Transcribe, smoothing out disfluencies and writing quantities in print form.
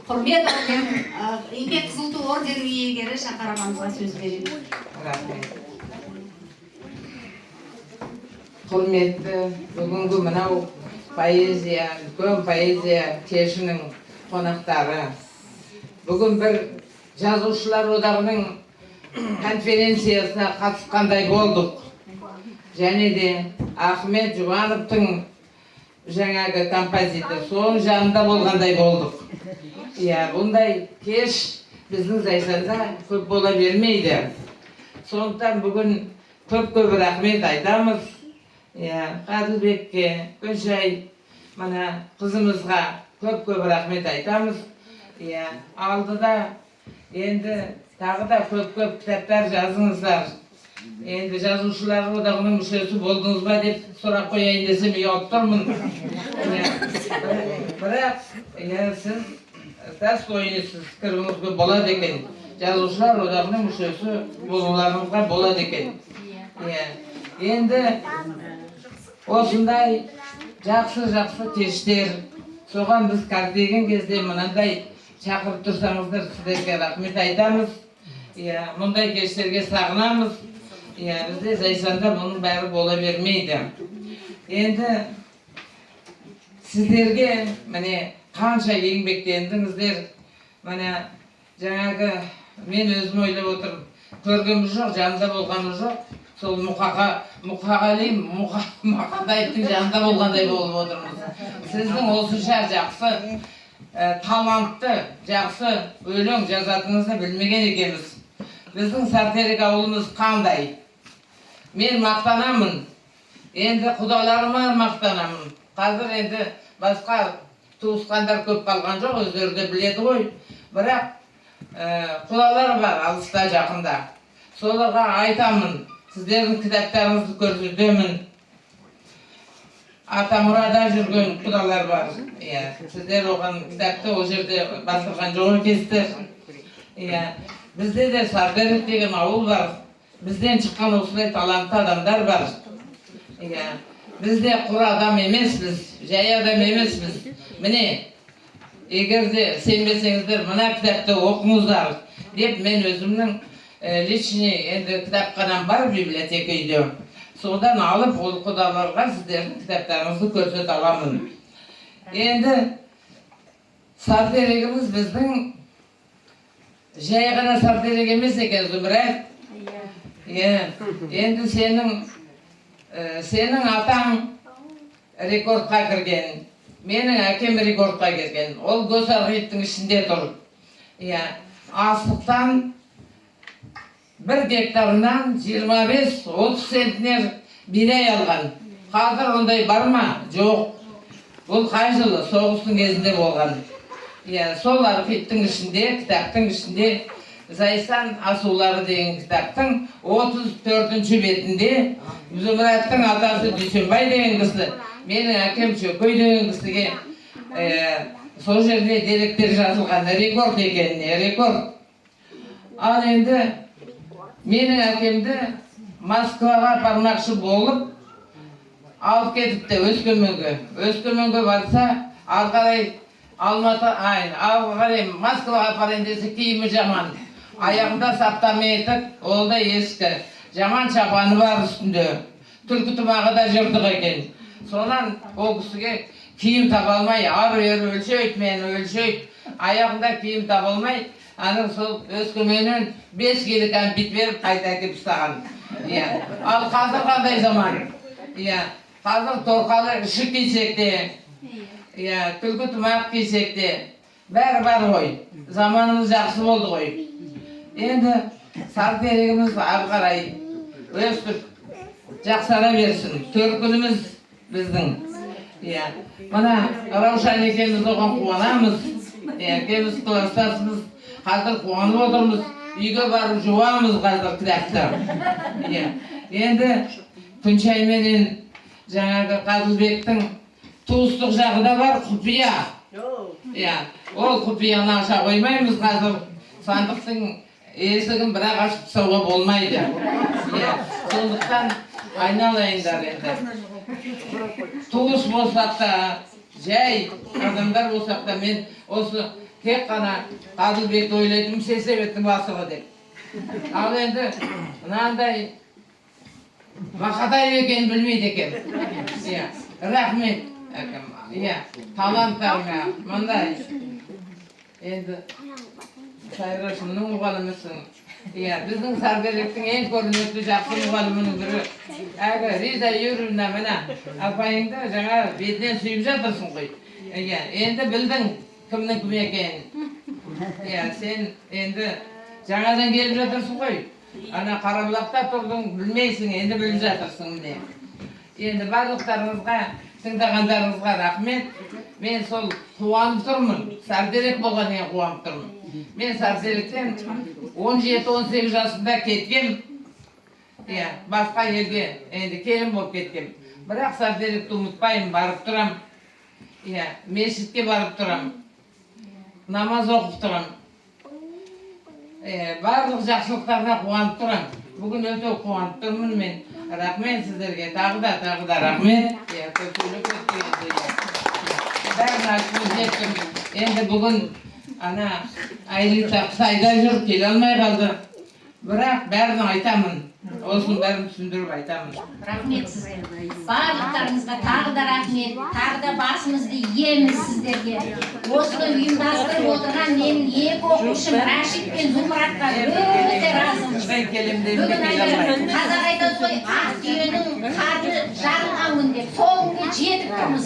Құрмет орден, еңбек қызыл ту орденінің иегері Шақар ағамызға сөз беремін. Құрметті бүгінгі мынау поэзия, үлкен поэзия кешінің қонақтары. Бүгін бір жазушылар одағының конференциясына қатысқандай болдық. Және де Ахмет Жұбановтың жаңағы композитор, соның жанында болғандай болдық. Бұндай кеш біздің Зайсанда көп бола бермейді. Сондықтан бүгін көп рахмет айтамыз. Қадылбекке, Гүлшай, мына қызымызға көп рахмет айтамыз. Алдыда енді тағы да көп кітаптар жазыңыздар. Енді жазушылар одағының мүшесі болдыңыз ба деп сұрақ қояйын десем ұялып тұрмын. Бірақ сіз достойнысыз, кіруіңізге болады екен. Жазушылар одағының мүшесі болуларыңызға болады екен. Енді осындай жақсы кештер, соған біз кірген кезде мынандай шақырып тұрсаңыздар, сіздерге рахмет айтамыз. Мұндай кештерге сағынамыз. Бізде Зайсанда мұның бәрі бола бермейді. Енді сіздерге міне қанша еңбектендіңіздер. Міне жаңағы мен өзім ойлап отырмын. Көргеніміз жоқ, жанында болғанымыз жоқ. Сол Мақатаевтың жанында болғандай болып отырмыз. Сіздің осынша жақсы, талантты, жақсы өлең жазатыныңызды білмеген екенбіз. Біздің Сартерек ауылымыз қандай? Мен мақтанамын. Енді құдаларыма мақтанамын. Қазір енді басқа туысқандар көп қалған жоқ, өздері де біледі ғой. Бірақ құдалар бар алыста жақында. Соларға айтамын. Сіздердің кітаптарыңызды көрсетемін. Атамұрада жүрген құдалар бар. Сіздер оған кітапты ол жерде бастырған жоқ екенсіздер. Бізде де Сартерек деген ауыл бар. Бізден шыққан осылай талантты адамдар бар. Бізде құр адам емеспіз, жай адам емеспіз. Міне, егер де сенбесеңіздер, мына кітапты оқыңыздар деп мен өзімнің личный енді кітапханам бар библиотека үйде. Содан алып ол құдаларға сіздердің кітаптарыңызды көрсете аламын. Енді Сартерегіміз біздің жай ғана Сартерек емес екен, Зумрат. Енді сенің атаң рекордқа кірген, менің әкем рекордқа кірген. Ол Госархивтің ішінде тұр. Астықтан 1 гектарынан 25-30 центнер бидай алған. Қазір ондай бар ма? Жоқ. Бұл қай жылы? Соғыстың кезінде болған. Сол архивтің ішінде, кітаптың ішінде Зайсан асулары деген кітаптың 34-ші бетінде Зумраттың атасы Дүйсенбай деген кісі, менің әкем Шөкей деген кісіге сол жерде деректер жазылған, рекорд екеніне, рекорд. Ал енді менің әкемді Москваға апармақшы болып алып кетіпті Өскеменге барса, алғарай Москваға апарайын десе киімі жаман. Аяғында саптама етік, ол да ескі. Жаман шапаны бар үстінде. Түлкі тымағы да жыртық екен. Сонан ол кісіге киім таба алмай, ары-бері өлшейді, мені өлшейді. Аяғында киім таба алмай, аның сол Өскеменнен 5 келі кәмпит беріп қайта әкеп ұстаған. Ал қазір қандай заман? Қазір торқалы ішік кисек те, түлкі тымақ кисек те, бәрі бар ғой. Заманымыз жақсы болды ғой. Енді Сартерегіміз ары қарай өстіп жақсара берсін. Төркініміз біздің. Мына Раушан екеуміз оған қуанамыз. Екеуміз кластасымыз. Қазір қуанып отырмыз. Үйге барып жуамыз қазір кітапты. Енді Күншай менен жаңағы Қадылбектің туыстық жағы да бар, құпия. Иә, ол құпияны аша қоймаймыз қазір. Сандықтың есігін бірақ ашып тастауға болмайды. Иә, сондықтан айналайындар енді. Туыс болсақ та, жай адамдар болсақ та, мен осы тек қана Қадылбекті ойлайтын Сесебеттің басығы деп. Ал енді мынандай Мақатай екенін білмейді екен. Иә, рахмет әкем. Иә, таланттарыңа мындай. Енді Сайраш мұның мұғалімісің. Иә, біздің Сарбелектің ең көрнекті жақсы мұғалімінің бірі. Әлгі Риза Юрьевна мына апайыңды жаңа бетінен сүйіп жатырсың ғой. Иә, енді білдің кімнің кім екенін. Иә, сен енді жаңадан келіп жатырсың ғой. Ана Қарабұлақта тұрдың, білмейсің, енді біліп жатырсың міне. Енді барлықтарыңызға, тыңдағандарыңызға рахмет. Мен сол қуанып тұрмын. Сарзерек болған ең қуанып тұрмын. Мен Сарзеректен 17-18 жасында кеткем. Иә, басқа елге енді келін болып кеткем. Бірақ Сарзеректі ұмытпаймын, барып тұрам. Иә, мешітке барып тұрам. Намаз оқып тұрам. Барлық жақсылықтарына қуанып тұрам. Бүгін өте қуанып тұрмын мен. Рахмет сіздерге, тағы да рахмет. Бәрін айтып жеттім. Енді бүгін ана Айлита Қытайда жүр, келе алмай қалды. Бірақ бәрін айтамын. Осының бәрін түсіндіріп айтамын. Рахмет сізге. Барлықтарыңызға тағы да рахмет. Тағы да басымызды иеміз сіздерге. Осыны ұйымдастырып отырған менің екі оқушым Рашид пен Зумратқа өте разымын. Бүгін қазақ айтады ғой, ақ түйенің қарны жарылған күнде, сол күнге жетіп тұрмыз.